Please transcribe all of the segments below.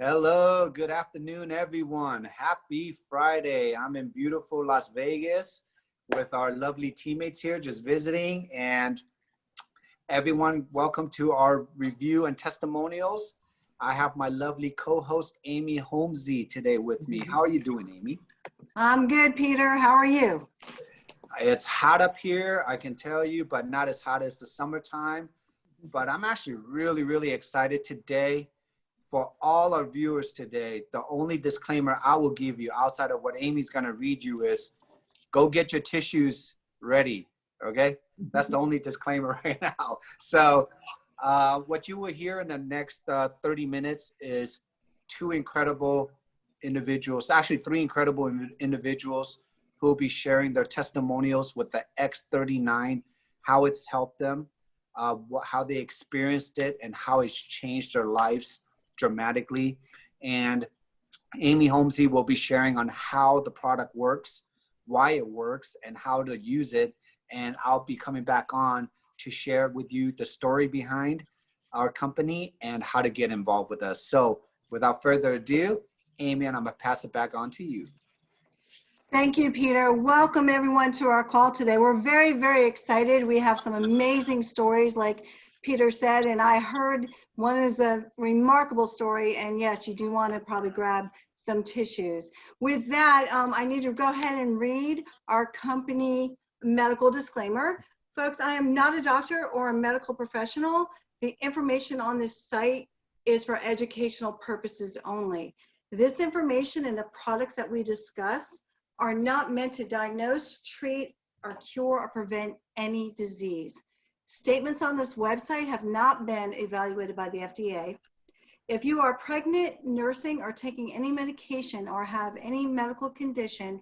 Hello, good afternoon, everyone. Happy Friday. I'm in beautiful Las Vegas with our lovely teammates here just visiting. And everyone, welcome to our review and testimonials. I have my lovely co-host, Amy Holmesy, today with me. How are you doing, Amy? I'm good, Peter. How are you? It's hot up here, I can tell you, but not as hot as the summertime. But I'm actually really excited today. For all our viewers today, the only disclaimer I will give you outside of what Amy's going to read you is go get your tissues ready. Okay. That's the only disclaimer right now. So what you will hear in the next 30 minutes is two incredible individuals, actually three incredible individuals who will be sharing their testimonials with the X39, how it's helped them, how they experienced it, and how it's changed their lives dramatically. And Amy Holmesy will be sharing on how the product works, why it works, and how to use it. And I'll be coming back on to share with you the story behind our company and how to get involved with us. So without further ado, Amy, and I'm gonna pass it back on to you. Thank you, Peter. Welcome everyone to our call today. We're very excited. We have some amazing stories, like Peter said, and I heard one is a remarkable story, and yes, you do want to probably grab some tissues. With that, I need to go ahead and read our company medical disclaimer. Folks, I am not a doctor or a medical professional. The information on this site is for educational purposes only. This information and the products that we discuss are not meant to diagnose, treat, or cure or prevent any disease. Statements on this website have not been evaluated by the FDA. If you are pregnant, nursing, or taking any medication or have any medical condition,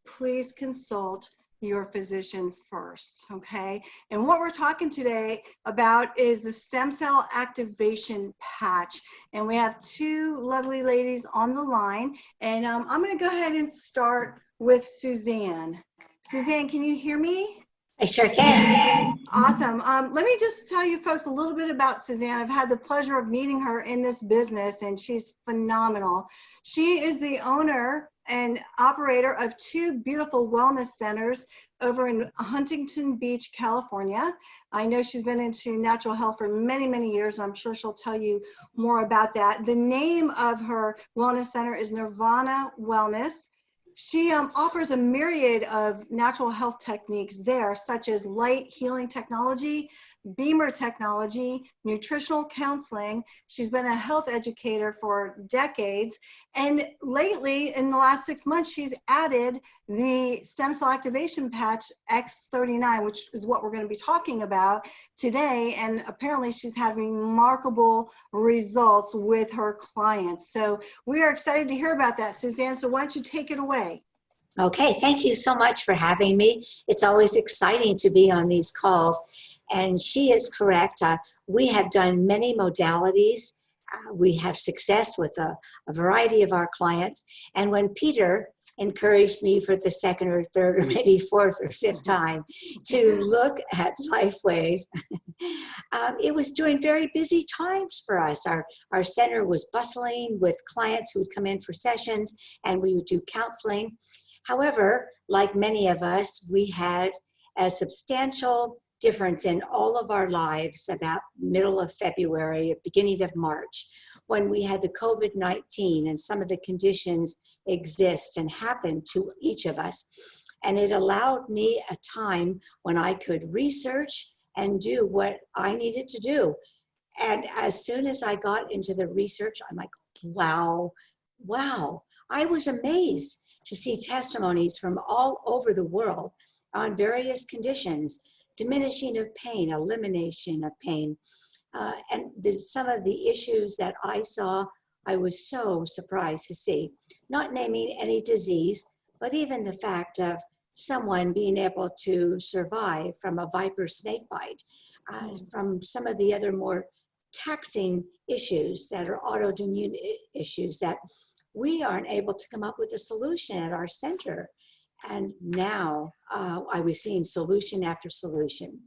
please consult your physician first, okay? And what we're talking today about is the stem cell activation patch. And we have two lovely ladies on the line. And I'm gonna go ahead and start with Suzanne. Suzanne, can you hear me? I sure can. Awesome. Let me just tell you folks a little bit about Suzanne. I've had the pleasure of meeting her in this business, and she's phenomenal. She is the owner and operator of two beautiful wellness centers over in Huntington Beach, California. I know she's been into natural health for many years. I'm sure she'll tell you more about that. The name of her wellness center is Nirvana Wellness. She offers a myriad of natural health techniques there, such as light healing technology, beamer technology, nutritional counseling. She's been a health educator for decades. And lately, in the last 6 months, she's added the stem cell activation patch X39, which is what we're going to be talking about today. And apparently she's having remarkable results with her clients. So we are excited to hear about that, Suzanne. So why don't you take it away? Okay, thank you so much for having me. It's always exciting to be on these calls. And she is correct. We have done many modalities. We have success with a variety of our clients. And when Peter encouraged me for the second or third or maybe fourth or fifth time to look at LifeWave, it was during very busy times for us. Our center was bustling with clients who would come in for sessions, and we would do counseling. However, like many of us, we had a substantial difference in all of our lives about middle of February, beginning of March, when we had the COVID-19 and some of the conditions exist and happen to each of us. And it allowed me a time when I could research and do what I needed to do. And as soon as I got into the research, I'm like, wow. I was amazed to see testimonies from all over the world on various conditions, diminishing of pain, elimination of pain. And some of the issues that I saw, I was so surprised to see. Not naming any disease, but even the fact of someone being able to survive from a viper snake bite, from some of the other more taxing issues that are autoimmune issues that we aren't able to come up with a solution at our center. And now I was seeing solution after solution.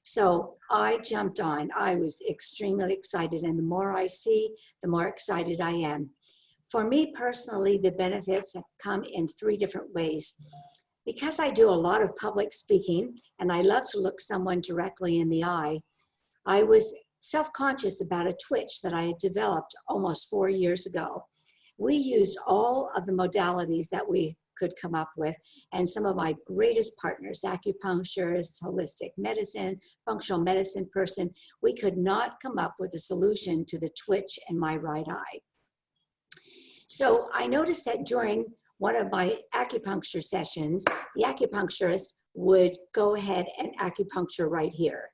So I jumped on. I was extremely excited. And the more I see, the more excited I am. For me personally, the benefits have come in 3 different ways. Because I do a lot of public speaking and I love to look someone directly in the eye, I was self-conscious about a twitch that I had developed almost 4 years ago. We used all of the modalities that we could come up with, and some of my greatest partners, acupuncturists, holistic medicine, functional medicine person, we could not come up with a solution to the twitch in my right eye. So I noticed that during one of my acupuncture sessions, the acupuncturist would go ahead and acupuncture right here.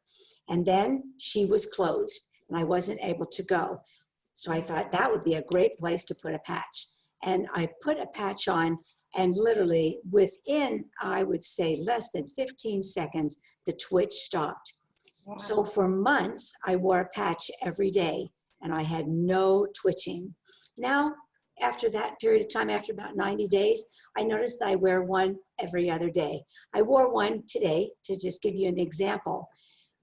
And then she was closed and I wasn't able to go. So I thought that would be a great place to put a patch. And I put a patch on, and literally within, I would say, less than 15 seconds, the twitch stopped. Wow. So for months, I wore a patch every day and I had no twitching. Now, after that period of time, after about 90 days, I noticed I wear one every other day. I wore one today to just give you an example.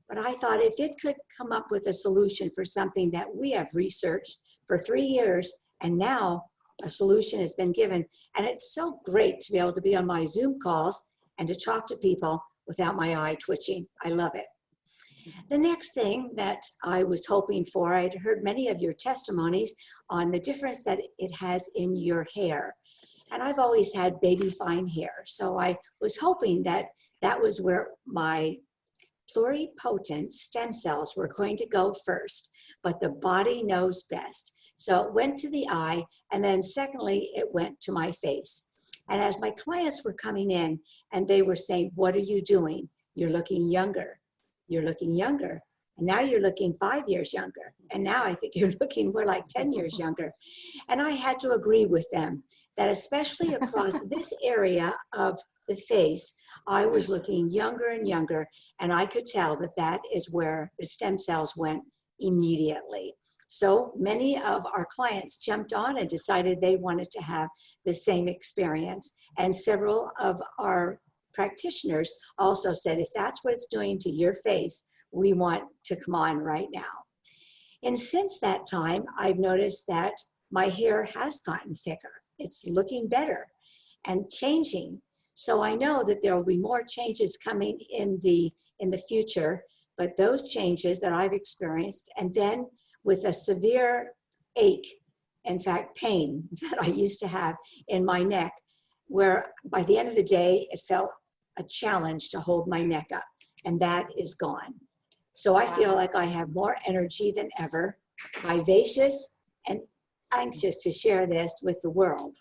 But I thought if it could come up with a solution for something that we have researched for 3 years, and now a solution has been given, and it's so great to be able to be on my Zoom calls and to talk to people without my eye twitching. I love it. The next thing that I was hoping for, I'd heard many of your testimonies on the difference that it has in your hair. And I've always had baby fine hair. So I was hoping that that was where my pluripotent stem cells were going to go first, but the body knows best. So it went to the eye, and then secondly, it went to my face. And as my clients were coming in and they were saying, what are you doing? You're looking younger. You're looking younger. And now you're looking 5 years younger. And now I think you're looking more like 10 years younger. And I had to agree with them that especially across this area of the face, I was looking younger and younger. And I could tell that that is where the stem cells went immediately. So many of our clients jumped on and decided they wanted to have the same experience. And several of our practitioners also said, if that's what it's doing to your face, we want to come on right now. And since that time, I've noticed that my hair has gotten thicker. It's looking better and changing. So I know that there will be more changes coming in the future, but those changes that I've experienced, and then with a severe ache, in fact, pain that I used to have in my neck, where by the end of the day, it felt a challenge to hold my neck up, and that is gone. So I feel like I have more energy than ever, vivacious and anxious to share this with the world.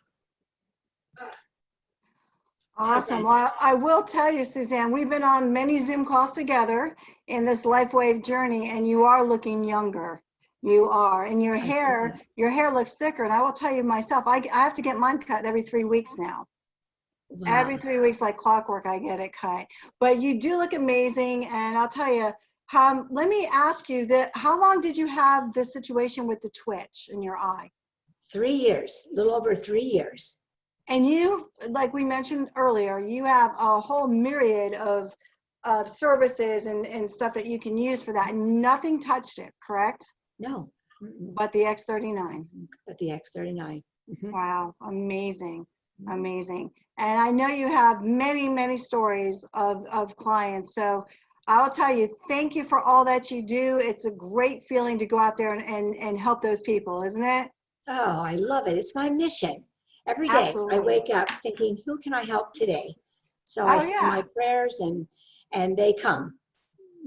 Awesome. Okay. Well, I will tell you, Suzanne, we've been on many Zoom calls together in this LifeWave journey, and you are looking younger. You are. And your hair looks thicker. And I will tell you myself, I have to get mine cut every 3 weeks now. Wow. Every 3 weeks, like clockwork, I get it cut. But you do look amazing. And I'll tell you, let me ask you that, how long did you have this situation with the twitch in your eye? 3 years, a little over 3 years. And you, like we mentioned earlier, you have a whole myriad of services and stuff that you can use for that. Nothing touched it, correct? No. But the X39. But the X39. Mm-hmm. Wow, amazing, amazing. And I know you have many, many stories of clients. So I'll tell you, thank you for all that you do. It's a great feeling to go out there and help those people, isn't it? Oh, I love it. It's my mission. Every day Absolutely. I wake up thinking, who can I help today? So I say my prayers and they come.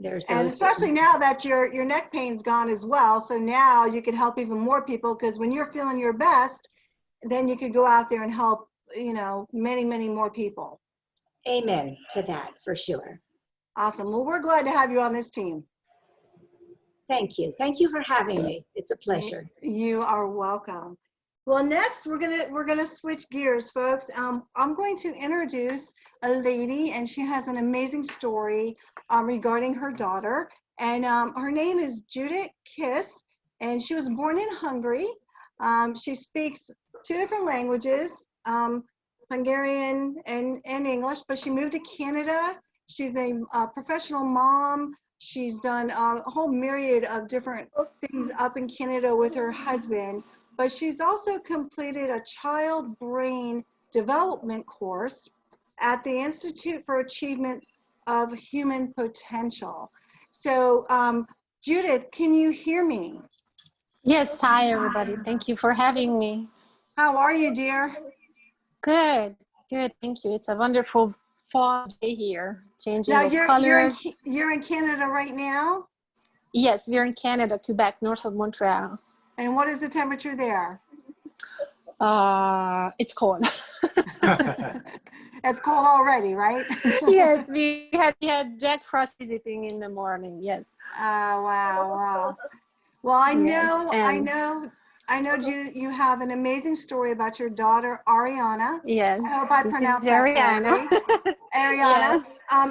There's those, and especially now that your neck pain's gone as well. So now you can help even more people, because when you're feeling your best, then you could go out there and help, many, many more people. Amen to that, for sure. Awesome. Well, we're glad to have you on this team. Thank you. Thank you for having me. It's a pleasure. You are welcome. Well, next we're gonna switch gears, folks. I'm going to introduce a lady, and she has an amazing story regarding her daughter. And her name is Judith Kiss, and she was born in Hungary. She speaks 2 different languages, Hungarian and English, but she moved to Canada. She's a professional mom. She's done a whole myriad of different things up in Canada with her husband, but she's also completed a child brain development course at the Institute for Achievement of Human Potential. So, Judith, can you hear me? Yes, hi everybody. Thank you for having me. How are you, dear? Good, good. Thank you. It's a wonderful fall day here, changing Now of colors. you're in Canada right now? Yes, we're in Canada, Quebec, north of Montreal. And what is the temperature there? It's cold. It's cold already, right? Yes, we had Jack Frost visiting in the morning. Yes. Oh, wow. Well, I know you have an amazing story about your daughter, Ariana. Yes. I hope I pronounced that correctly. Ariana. Yes.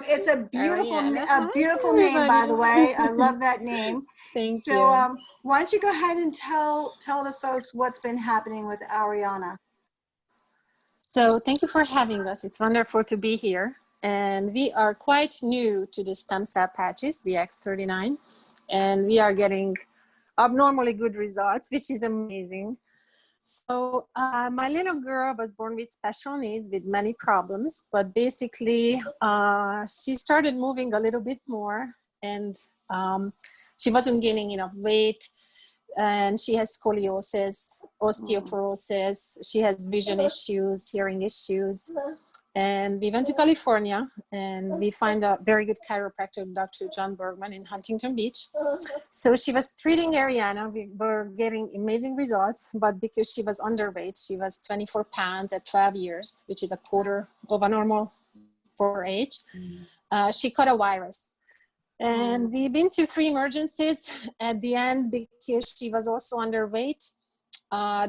It's a beautiful name, by the way. I love that name. Thank you. So, why don't you go ahead and tell the folks what's been happening with Ariana? So thank you for having us. It's wonderful to be here. And we are quite new to the stem cell patches, the X39, and we are getting abnormally good results, which is amazing. So my little girl was born with special needs with many problems, but basically she started moving a little bit more, and she wasn't gaining enough weight. And she has scoliosis, osteoporosis, she has vision issues, hearing issues. And we went to California and we find a very good chiropractor, Dr. John Bergman in Huntington Beach. So she was treating Ariana. We were getting amazing results, but because she was underweight, she was 24 pounds at 12 years, which is a quarter of a normal for her age. She caught a virus. And we've been to 3 emergencies at the end because she was also underweight.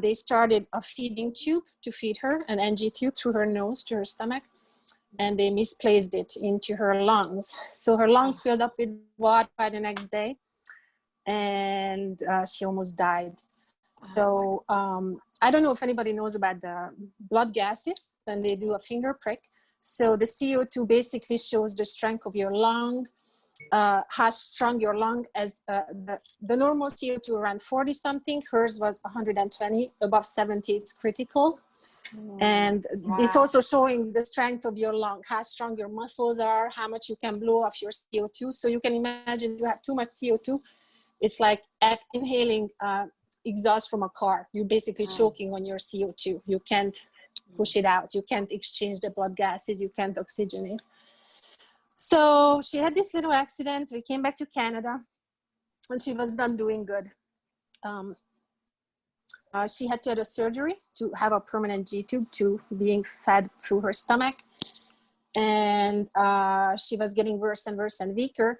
They started a feeding tube to feed her, an NG tube through her nose to her stomach, and they misplaced it into her lungs. So her lungs filled up with water by the next day, and she almost died. So I don't know if anybody knows about the blood gases. Then they do a finger prick. So the CO2 basically shows the strength of your lung, how strong your lung as the normal CO2 around 40 something, hers was 120, above 70 it's critical. And it's also showing the strength of your lung, how strong your muscles are, how much you can blow off your CO2. So you can imagine if you have too much CO2, it's like inhaling exhaust from a car. You're basically choking on your CO2. You can't push it out. You can't exchange the blood gases. You can't oxygenate. So she had this little accident. We came back to Canada and she was done doing good. She had to have a surgery to have a permanent G-tube to being fed through her stomach. And she was getting worse and worse and weaker.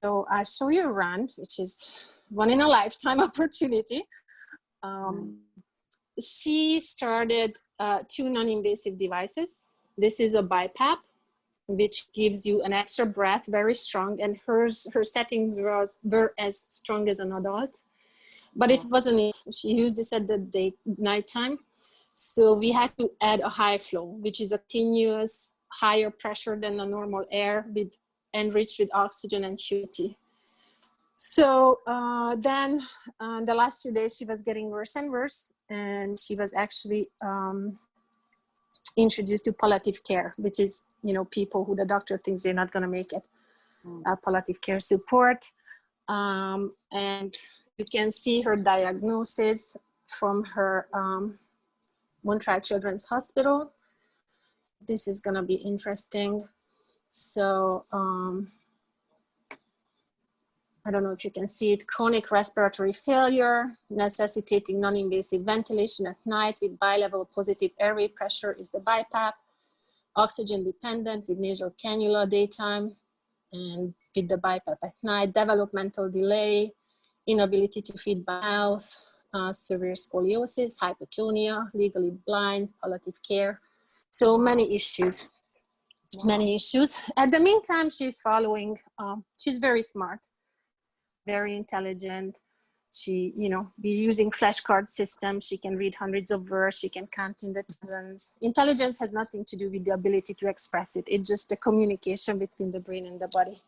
So I'll show you around, which is one in a lifetime opportunity. She started 2 non-invasive devices. This is a BiPAP, which gives you an extra breath, very strong, and her settings were as strong as an adult, but it wasn't. She used this at the nighttime, so we had to add a high flow, which is a continuous higher pressure than the normal air, enriched with oxygen and humidity. So then the last 2 days she was getting worse and worse, and she was actually introduced to palliative care, which is, people who the doctor thinks they're not going to make it, palliative care support. And you can see her diagnosis from her Montreal Children's Hospital. This is going to be interesting. So I don't know if you can see it, chronic respiratory failure, necessitating non-invasive ventilation at night with bi-level positive airway pressure is the BiPAP, oxygen dependent with nasal cannula daytime and with the BiPAP at night, developmental delay, inability to feed by mouth, severe scoliosis, hypotonia, legally blind, palliative care. So many issues. At the meantime, she's following, she's very smart, very intelligent. She, be using flashcard system. She can read hundreds of words. She can count in the thousands. Intelligence has nothing to do with the ability to express it. It's just the communication between the brain and the body.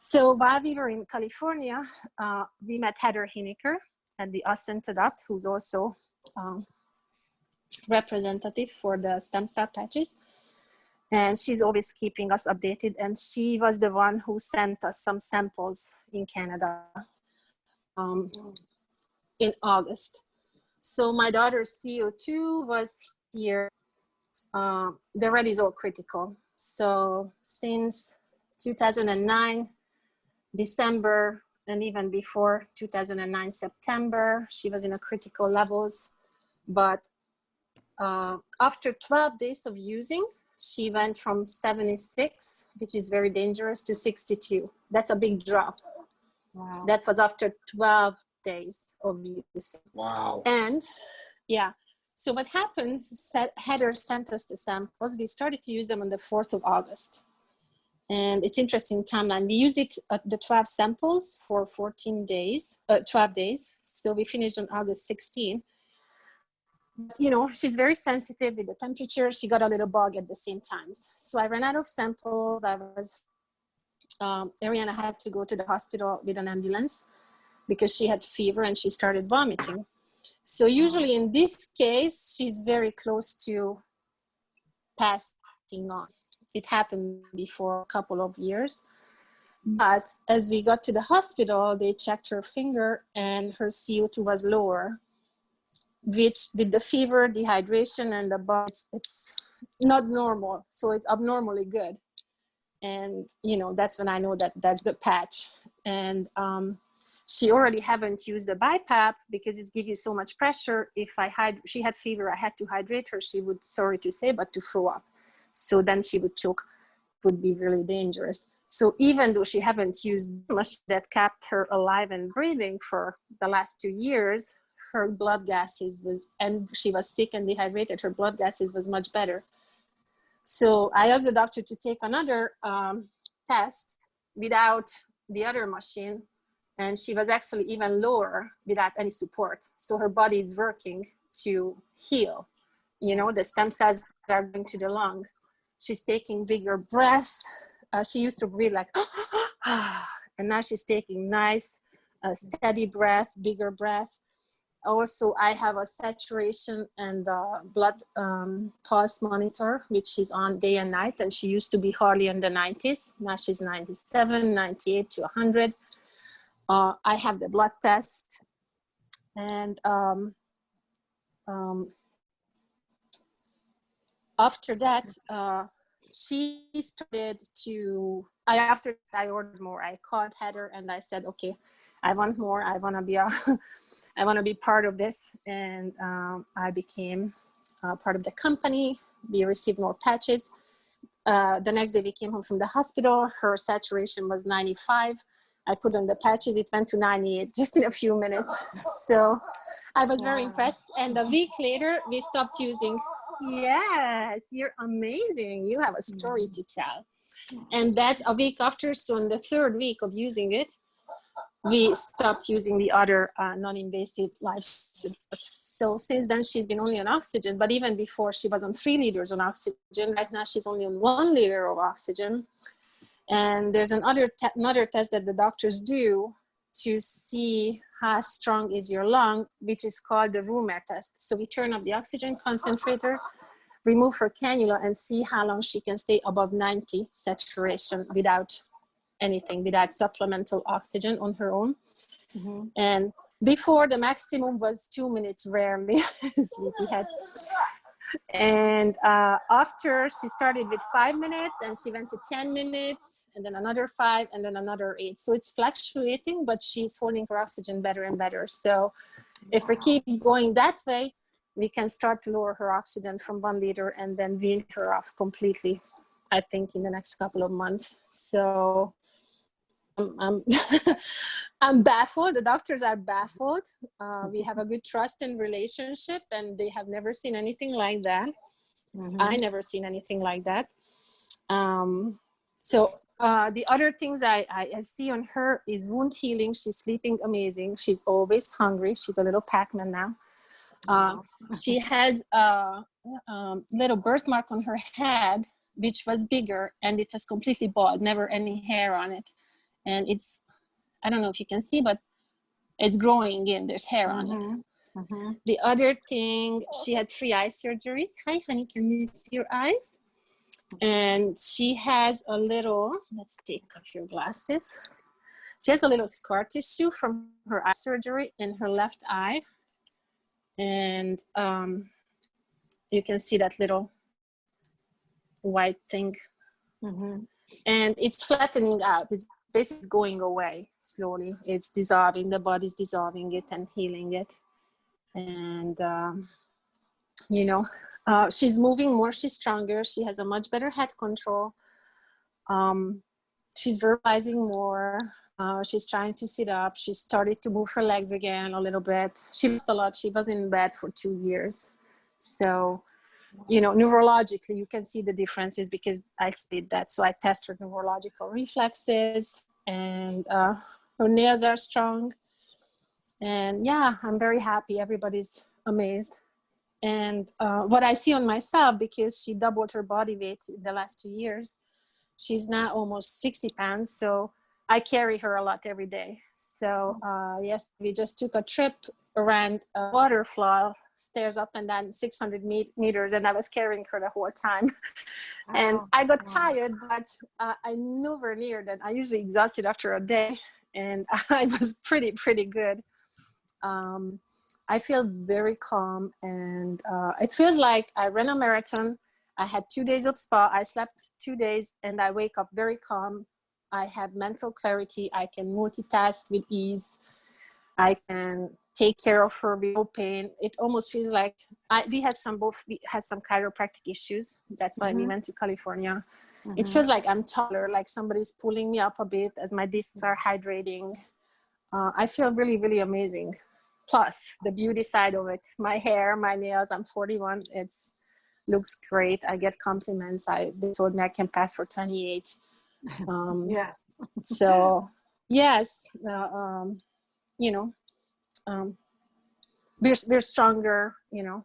So while we were in California, we met Heather Hineker at the Ascent Adopt, who's also representative for the stem cell patches. And she's always keeping us updated. And she was the one who sent us some samples in Canada in August. So my daughter's CO2 was here. The red is all critical. So since 2009, December, and even before 2009, September, she was in a critical levels. But after 12 days of using, she went from 76, which is very dangerous, to 62. That's a big drop. Wow. That was after 12 days of using. Wow. And yeah, so what happened, Heather sent us the samples. We started to use them on the 4th of August. And it's interesting timeline. We used it at the 12 samples for 12 days. So we finished on August 16. But, you know, she's very sensitive with the temperature. She got a little bug at the same time. So I ran out of samples. Ariana had to go to the hospital with an ambulance because she had fever and she started vomiting. So usually in this case, she's very close to passing on. It happened before a couple of years. But as we got to the hospital, they checked her finger and her CO2 was lower, which with the fever, dehydration, and the bug, it's not normal. So it's abnormally good. And, you know, that's when I know that that's the patch. And she already haven't used the BiPAP because it gives you so much pressure. If she had fever, I had to hydrate her. She would, sorry to say, but to throw up. So then she would choke, would be really dangerous. So even though she haven't used much that kept her alive and breathing for the last 2 years, her blood gases and she was sick and dehydrated, her blood gases was much better. So I asked the doctor to take another test without the other machine. And she was actually even lower without any support. So her body is working to heal. You know, the stem cells are going to the lung. She's taking bigger breaths. She used to breathe like, and now she's taking nice, steady breath, bigger breath. Also, I have a saturation and blood pulse monitor, which is on day and night. And she used to be hardly in the 90s. Now she's 97, 98 to 100. I have the blood test. And after that, she started to, after I ordered more, I called Heather and I said, okay, I want more. I want to be I want to be part of this. And I became part of the company. We received more patches. The next day we came home from the hospital. Her saturation was 95. I put on the patches. It went to 98 just in a few minutes. So I was very impressed. And a week later, we stopped using. Yes, you're amazing. You have a story to tell. And that's a week after. So in the 3rd week of using it, we stopped using the other non-invasive life support. So since then, she's been only on oxygen. But even before, she was on 3 liters on oxygen. Right now, she's only on 1 liter of oxygen. And there's another test that the doctors do to see how strong is your lung, which is called the room air test. So we turn up the oxygen concentrator, remove her cannula, and see how long she can stay above 90 saturation without anything, without supplemental oxygen on her own. Mm-hmm. And before, the maximum was 2 minutes rarely. And after, she started with 5 minutes and she went to 10 minutes and then another 5 and then another 8. So it's fluctuating, but she's holding her oxygen better and better. So if we keep going that way, we can start to lower her oxygen from 1 liter and then wean her off completely, I think, in the next couple of months. So I'm baffled. The doctors are baffled. We have a good trust and relationship, and they have never seen anything like that. Mm-hmm. I never seen anything like that. So the other things I see on her is wound healing. She's sleeping amazing. She's always hungry. She's a little Pac-Man now. She has a little birthmark on her head, which was bigger, and it was completely bald, never any hair on it. and it's, I don't know if you can see, but it's growing in, there's hair on it. The other thing, she had 3 eye surgeries. Hi, honey, can you see your eyes? And she has a little, let's take off your glasses. She has a little scar tissue from her eye surgery in her left eye. And you can see that little white thing. And it's flattening out. It's basically going away slowly. It's dissolving, the body's dissolving it and healing it. And, you know, she's moving more, she's stronger. She has a much better head control. She's verbalizing more. She's trying to sit up. She started to move her legs again a little bit. She lost a lot. She was in bed for 2 years. So, you know, neurologically, you can see the differences because I did that. So I test her neurological reflexes, and her nails are strong. And yeah, I'm very happy. Everybody's amazed. And what I see on myself, because she doubled her body weight in the last 2 years, she's now almost 60 pounds. So I carry her a lot every day. So yes, we just took a trip around a waterfall, stairs up and down 600 meters, and I was carrying her the whole time. And I got tired, but I nowhere near that. I usually exhausted after a day, and I was pretty good. I feel very calm, and it feels like I ran a marathon. I had 2 days of spa. I slept 2 days, and I wake up very calm. I have mental clarity. I can multitask with ease. I can take care of her with no pain. It almost feels like we had some chiropractic issues. That's why we went to California. It feels like I'm taller, like somebody's pulling me up a bit as my discs are hydrating. I feel really amazing. Plus the beauty side of it, my hair, my nails. I'm 41. It's looks great. I get compliments. They told me I can pass for 28. Yes. So yes, you know, we're stronger, you know.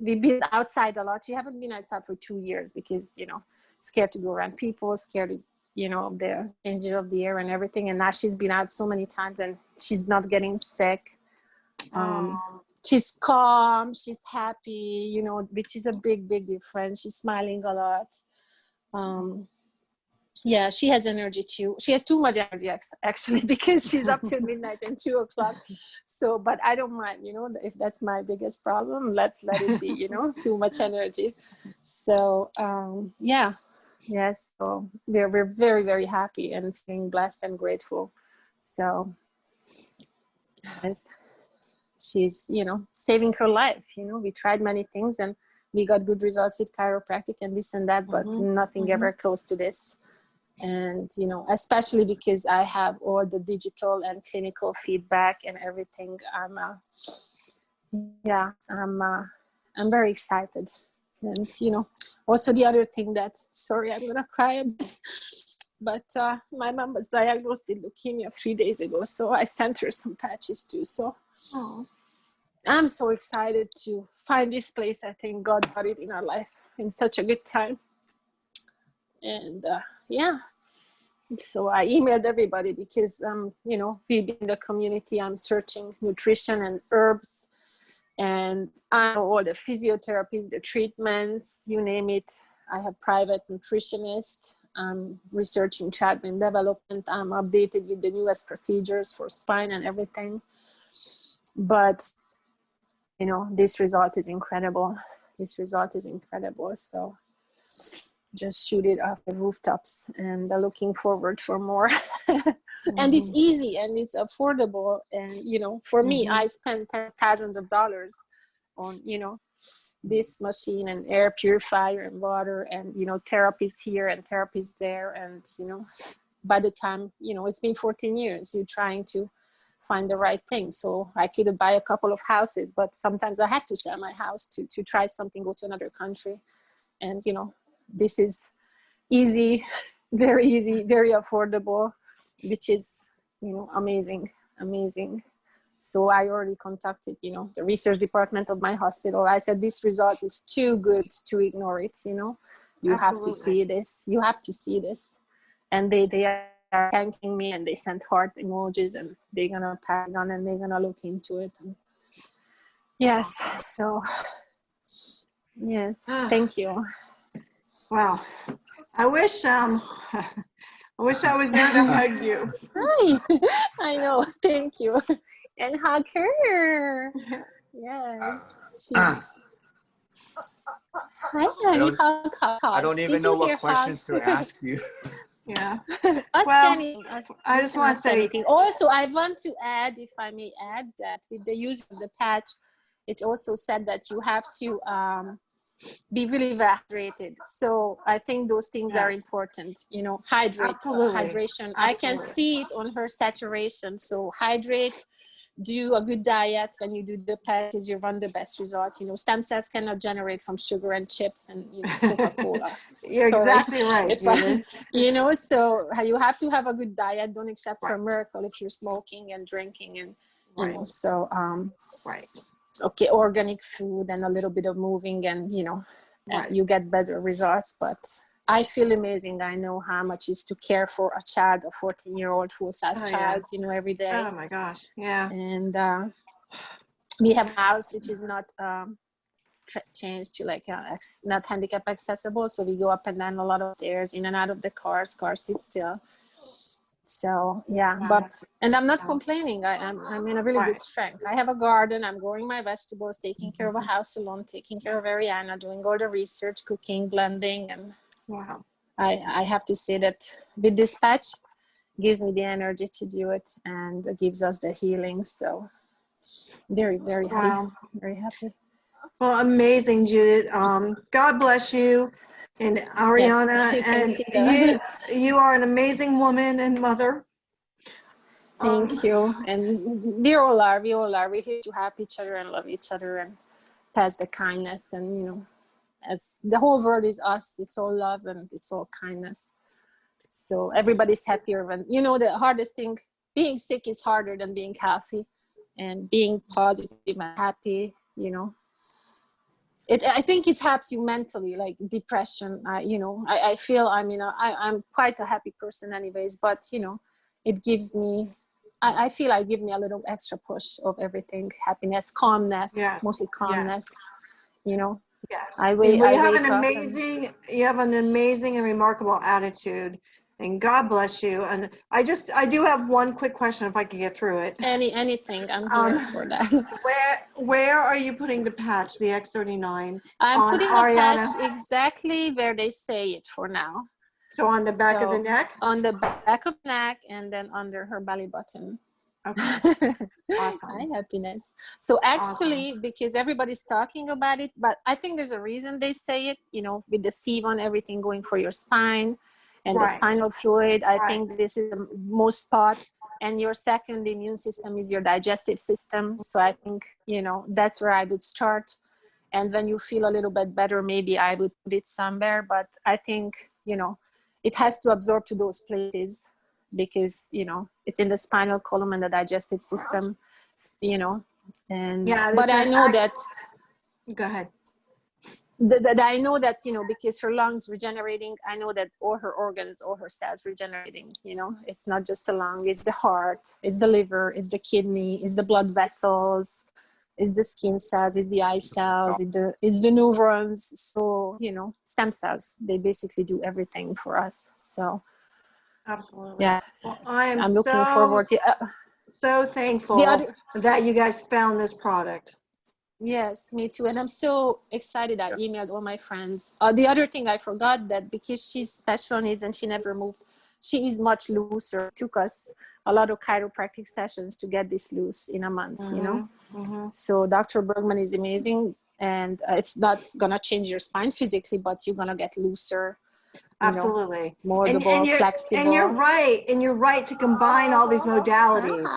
We've been outside a lot. She haven't been outside for 2 years because, you know, scared to go around people, scared to, you know, of the changing of the air and everything. And now she's been out so many times and she's not getting sick. She's calm, she's happy, you know, which is a big difference. She's smiling a lot. Yeah, she has energy too. She has too much energy actually, because she's up till midnight and 2 o'clock. So, but I don't mind, you know, if that's my biggest problem, let it be, you know, too much energy. So, yeah, yes. So we're very happy and feeling blessed and grateful. So, yes, she's, you know, saving her life. You know, we tried many things and we got good results with chiropractic and this and that, but nothing ever close to this. And, you know, especially because I have all the digital and clinical feedback and everything. I'm very excited. And, you know, also the other thing that, sorry, I'm going to cry a bit, but my mom was diagnosed with leukemia 3 days ago. So I sent her some patches too. So I'm so excited to find this place. I think God got it in our life in such a good time. And yeah, so I emailed everybody because, you know, in the community, I'm searching nutrition and herbs, and I know all the physiotherapies, the treatments, you name it. I have private nutritionist. I'm researching child brain development. I'm updated with the newest procedures for spine and everything. But, you know, this result is incredible. So just shoot it off the rooftops and looking forward for more. And it's easy and it's affordable. And, you know, for me, I spent thousands of dollars on, you know, this machine and air purifier and water and, you know, therapies here and therapies there. And, you know, by the time, you know, it's been 14 years, you're trying to find the right thing. So I could buy a couple of houses, but sometimes I had to sell my house to try something, go to another country. And, you know, this is easy, very affordable, which is, you know, amazing. So I already contacted, you know, the research department of my hospital. I said, this result is too good to ignore it, you know. You have to see this. And they are thanking me and they sent heart emojis and they're gonna pass it on and they're gonna look into it. And yes, so yes, thank you. Wow. I wish I was there to hug you. Hi. I know, thank you. And hug her. Yes. She's... Hi, honey. Hug. I don't even know what questions to ask you. Yeah. Ask Well, anything. I just want to say anything. Also, I want to add, if I may add, that with the use of the patch, it also said that you have to be really hydrated. So I think those things are important. You know, Absolutely. hydration. Absolutely. I can see it on her saturation. So hydrate. Do a good diet when you do the patch because you run the best results. You know, stem cells cannot generate from sugar and chips and, you know, Coca-Cola. You're exactly right, Judith. You know, so you have to have a good diet. Don't accept for a Right. miracle if you're smoking and drinking and, you Right. know, so, Right. okay, organic food and a little bit of moving and, you know, Right. you get better results. But I feel amazing. I know how much it is to care for a child, a 14-year-old full-size child, you know, every day. Oh my gosh. Yeah. And we have a house which is not changed to like not handicap accessible. So we go up and down a lot of stairs, in and out of the car sit still. So yeah, and I'm not complaining. I'm in a really good strength. I have a garden. I'm growing my vegetables, taking care of a house alone, taking care of Ariana, doing all the research, cooking, blending, and Wow. I have to say that with this patch, gives me the energy to do it and gives us the healing. So very, very happy. Wow. Very happy. Well, amazing, Judith. God bless you. And Ariana, yes, and you are an amazing woman and mother. Thank you. And we all are. We're here to help each other and love each other and pass the kindness. And, you know, as the whole world is us, it's all love and it's all kindness. So everybody's happier when, you know, the hardest thing, being sick is harder than being healthy, and being positive and happy, you know. I think it helps you mentally, like depression. You know, I feel I'm quite a happy person anyways, but, you know, it gives me, I feel I give me a little extra push of everything, happiness, calmness, mostly calmness, you know. Yes. You have an amazing and remarkable attitude, and God bless you. And I do have one quick question, if I could get through it. Anything, I'm here for that. Where are you putting the patch, the X39? I'm putting Ariana? A patch exactly where they say it for now. So on the back of the neck? On the back of the neck, and then under her belly button. Okay. Awesome. Hi, happiness. So actually, because everybody's talking about it, but I think there's a reason they say it, you know, with the sieve on everything going for your spine and the spinal fluid. I think this is the most spot. And your second immune system is your digestive system. So I think, you know, that's where I would start. And when you feel a little bit better, maybe I would put it somewhere. But I think, you know, it has to absorb to those places, because, you know, it's in the spinal column and the digestive system, you know. And but I know that. Go ahead. That I know that, you know, because her lungs regenerating, I know that all her organs, all her cells regenerating, you know. It's not just the lung, it's the heart, it's the liver, it's the kidney, it's the blood vessels, it's the skin cells, it's the eye cells, it's the neurons. So, you know, stem cells, they basically do everything for us. So absolutely. Yeah. Well, I'm looking forward to so thankful that you guys found this product. Yes, me too. And I'm so excited. I emailed all my friends. The other thing I forgot, that because she's special needs and she never moved, she is much looser. It took us a lot of chiropractic sessions to get this loose in a month, you know. So Dr. Bergman is amazing, and it's not gonna change your spine physically, but you're gonna get looser. Absolutely. Moldable, flexible. And you're right to combine all these modalities.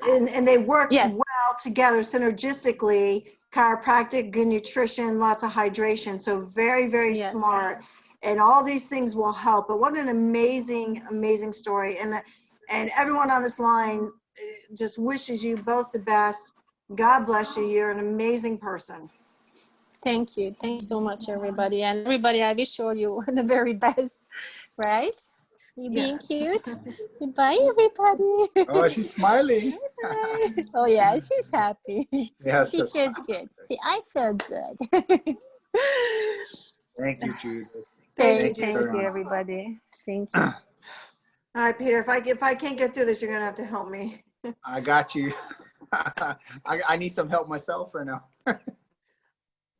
And they work well together synergistically. Chiropractic, good nutrition, lots of hydration. So very, very smart. And all these things will help. But what an amazing, amazing story. And everyone on this line just wishes you both the best. God bless you. You're an amazing person. Thank you. Thank you so much, everybody. And everybody, I wish all you the very best, right? You being cute? Bye, everybody. Oh, she's smiling. Bye. Oh, yeah, she's happy. Yes, She that's feels good. See, I feel good. Thank you, Judith. Thank you, Thank Judy. you, everybody. Thank you. All right, Peter, if I can't get through this, you're gonna have to help me. I got you. I need some help myself right now.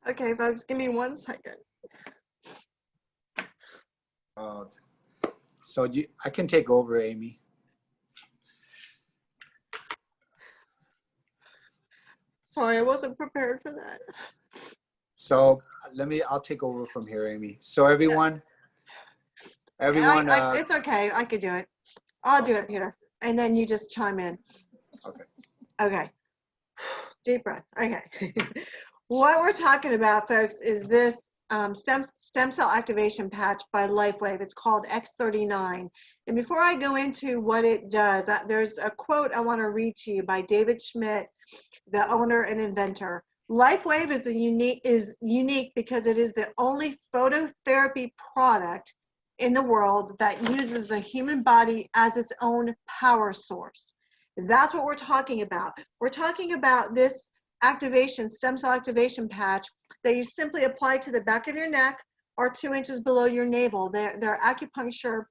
Okay, folks, give me 1 second. So I can take over, Amy. Sorry, I wasn't prepared for that. So I'll take over from here, Amy. So everyone, It's okay. I could do it. I'll do it, Peter. And then you just chime in. Okay. Okay. Deep breath. Okay. What we're talking about, folks, is this stem cell activation patch by LifeWave. It's called X39. And before I go into what it does, there's a quote I want to read to you by David Schmidt, the owner and inventor. LifeWave is unique because it is the only phototherapy product in the world that uses the human body as its own power source. That's what we're talking about. We're talking about this stem cell activation patch that you simply apply to the back of your neck or 2 inches below your navel. They're acupuncture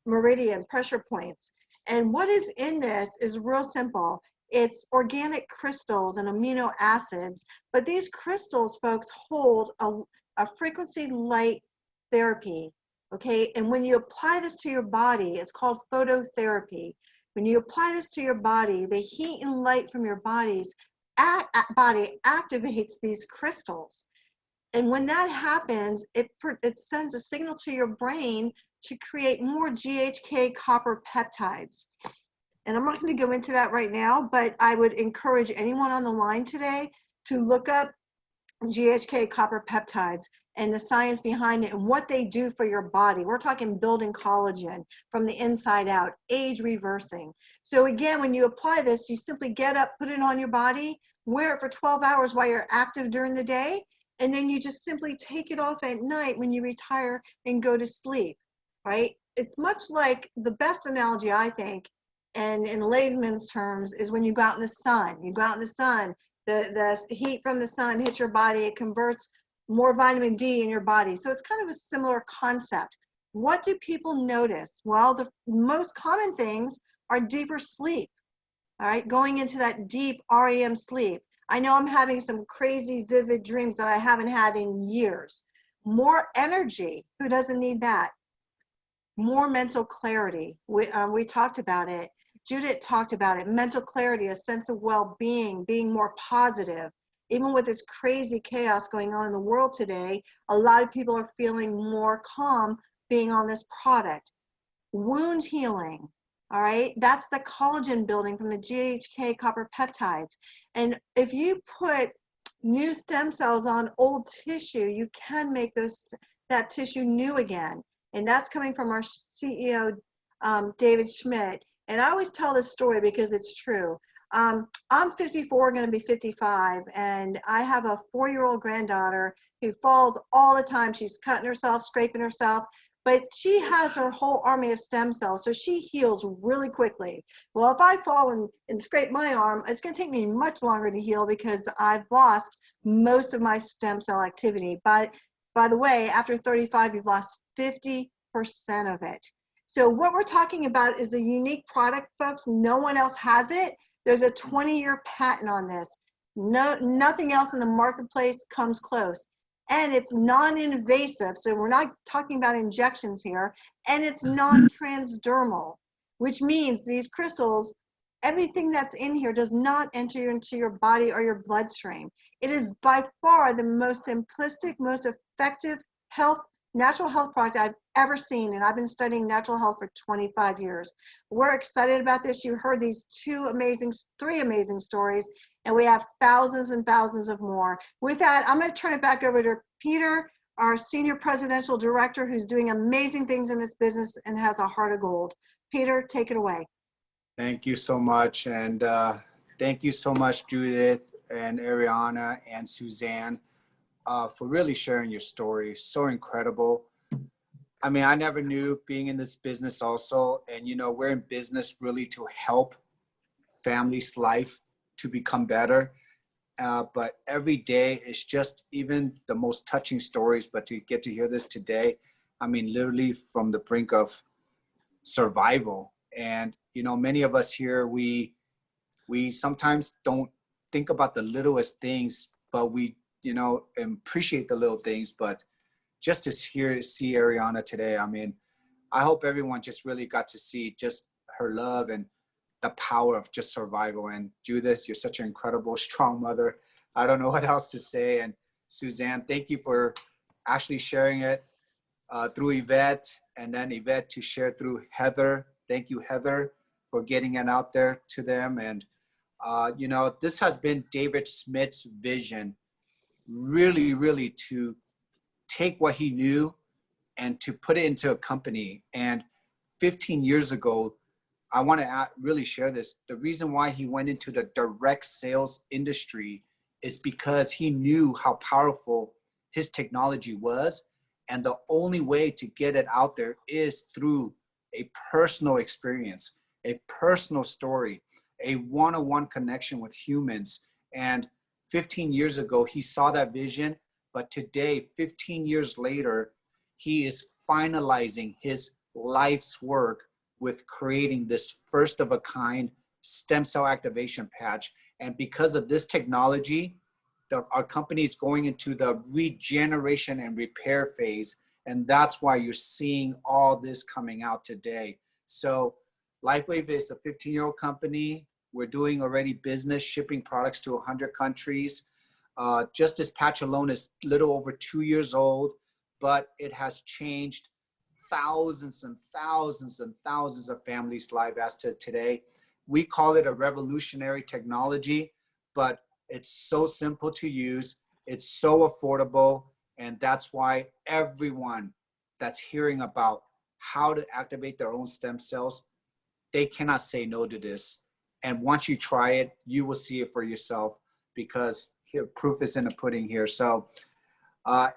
meridian pressure points. And what is in this is real simple. It's organic crystals and amino acids, but these crystals, folks, hold a frequency light therapy, okay? And when you apply this to your body, it's called phototherapy. When you apply this to your body, the heat and light from your body activates these crystals. And when that happens, it sends a signal to your brain to create more GHK copper peptides. And I'm not going to go into that right now, but I would encourage anyone on the line today to look up GHK copper peptides and the science behind it and what they do for your body. We're talking building collagen from the inside out, age reversing. So again, when you apply this, you simply get up, put it on your body, wear it for 12 hours while you're active during the day, and then you just simply take it off at night when you retire and go to sleep, right? It's much like the best analogy, I think, and in layman's terms, is when you go out in the sun. You go out in the sun, the heat from the sun hits your body, it converts more vitamin D in your body. So it's kind of a similar concept. What do people notice? Well, the most common things are deeper sleep, all right? Going into that deep REM sleep. I know I'm having some crazy vivid dreams that I haven't had in years. More energy, who doesn't need that? More mental clarity, we talked about it. Judith talked about it, mental clarity, a sense of well-being, being more positive. Even with this crazy chaos going on in the world today, a lot of people are feeling more calm being on this product. Wound healing, all right? That's the collagen building from the GHK copper peptides. And if you put new stem cells on old tissue, you can make that tissue new again. And that's coming from our CEO, David Schmidt. And I always tell this story because it's true. I'm 54, going to be 55, and I have a 4-year-old granddaughter who falls all the time. She's cutting herself, scraping herself, but she has her whole army of stem cells, so she heals really quickly. Well, if I fall and scrape my arm, it's going to take me much longer to heal because I've lost most of my stem cell activity. But by the way, after 35, you've lost 50% of it. So what we're talking about is a unique product, folks. No one else has it. There's a 20-year patent on this. Nothing else in the marketplace comes close. And it's non-invasive, so we're not talking about injections here. And it's non-transdermal, which means these crystals, everything that's in here does not enter into your body or your bloodstream. It is by far the most simplistic, most effective natural health product I've ever seen, and I've been studying natural health for 25 years. We're excited about this. You heard these three amazing stories, and we have thousands and thousands of more. With that, I'm going to turn it back over to Peter, our Senior Presidential Director, who's doing amazing things in this business and has a heart of gold. Peter, take it away. Thank you so much. And thank you so much, Judith and Ariana and Suzanne, for really sharing your story. So incredible. I mean, I never knew being in this business also. And, you know, we're in business really to help families' life to become better. But every day it's just even the most touching stories. But to get to hear this today, I mean, literally from the brink of survival. And, you know, many of us here, we sometimes don't think about the littlest things, but we, you know, appreciate the little things. But just to see Ariana today, I mean, I hope everyone just really got to see just her love and the power of just survival. And Judith, you're such an incredible, strong mother. I don't know what else to say. And Suzanne, thank you for actually sharing it through Yvette, and then Yvette to share through Heather. Thank you, Heather, for getting it out there to them. And, you know, this has been David Smith's vision, really, really to take what he knew and to put it into a company. And 15 years ago, I want to really share this. The reason why he went into the direct sales industry is because he knew how powerful his technology was. And the only way to get it out there is through a personal experience, a personal story, a one-on-one connection with humans. And 15 years ago, he saw that vision. But today, 15 years later, he is finalizing his life's work with creating this first of a kind stem cell activation patch. And because of this technology, our company is going into the regeneration and repair phase. And that's why you're seeing all this coming out today. So LifeWave is a 15-year-old company. We're doing already business shipping products to 100 countries. Just this patch alone is a little over 2 years old, but it has changed thousands and thousands and thousands of families' lives as to today. We call it a revolutionary technology, but it's so simple to use. It's so affordable. And that's why everyone that's hearing about how to activate their own stem cells, they cannot say no to this. And once you try it, you will see it for yourself, because here, proof is in the pudding here. So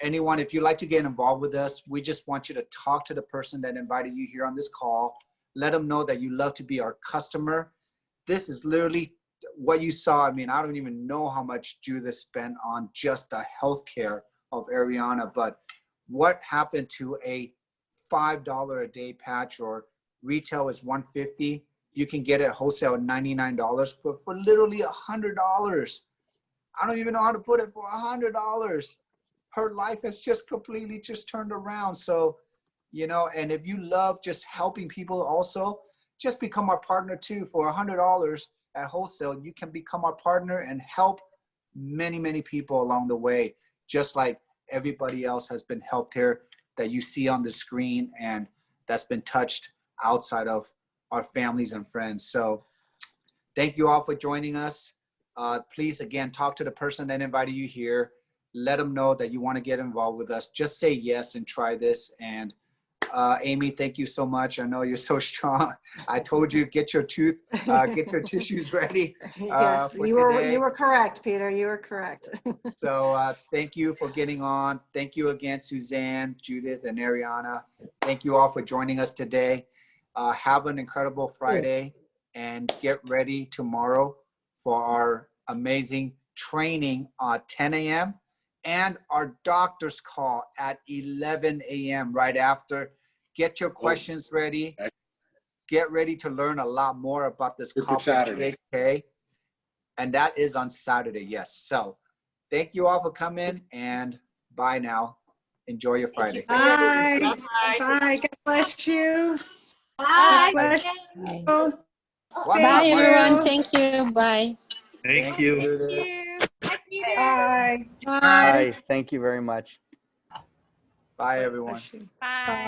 anyone, if you'd like to get involved with us, we just want you to talk to the person that invited you here on this call. Let them know that you love to be our customer. This is literally what you saw. I mean, I don't even know how much Judith spent on just the healthcare of Ariana, but what happened to a $5 a day patch, or retail is $150. You can get it wholesale at $99, but for literally $100. I don't even know how to put it, for $100. Her life has just completely just turned around. So, you know, and if you love just helping people also, just become our partner too. For $100 at wholesale, you can become our partner and help many, many people along the way, just like everybody else has been helped here that you see on the screen and that's been touched outside of our families and friends. So thank you all for joining us. Please, again, talk to the person that invited you here. Let them know that you want to get involved with us. Just say yes and try this. And Amy, thank you so much. I know you're so strong. I told you, get your tissues ready. Yes, you were correct, Peter. You were correct. So thank you for getting on. Thank you again, Suzanne, Judith, and Ariana. Thank you all for joining us today. Have an incredible Friday, and get ready tomorrow for our amazing training at 10 a.m. and our doctor's call at 11 a.m. right after. Get your questions ready. Get ready to learn a lot more about this copper JK. And that is on Saturday, yes. So thank you all for coming, and bye now. Enjoy your Friday. Bye. Bye. God bless you. Bye. God bless you. Bye, everyone. Thank you. Bye. Thank you. Bye. Bye. Bye. Thank you very much. Bye, everyone. Bye.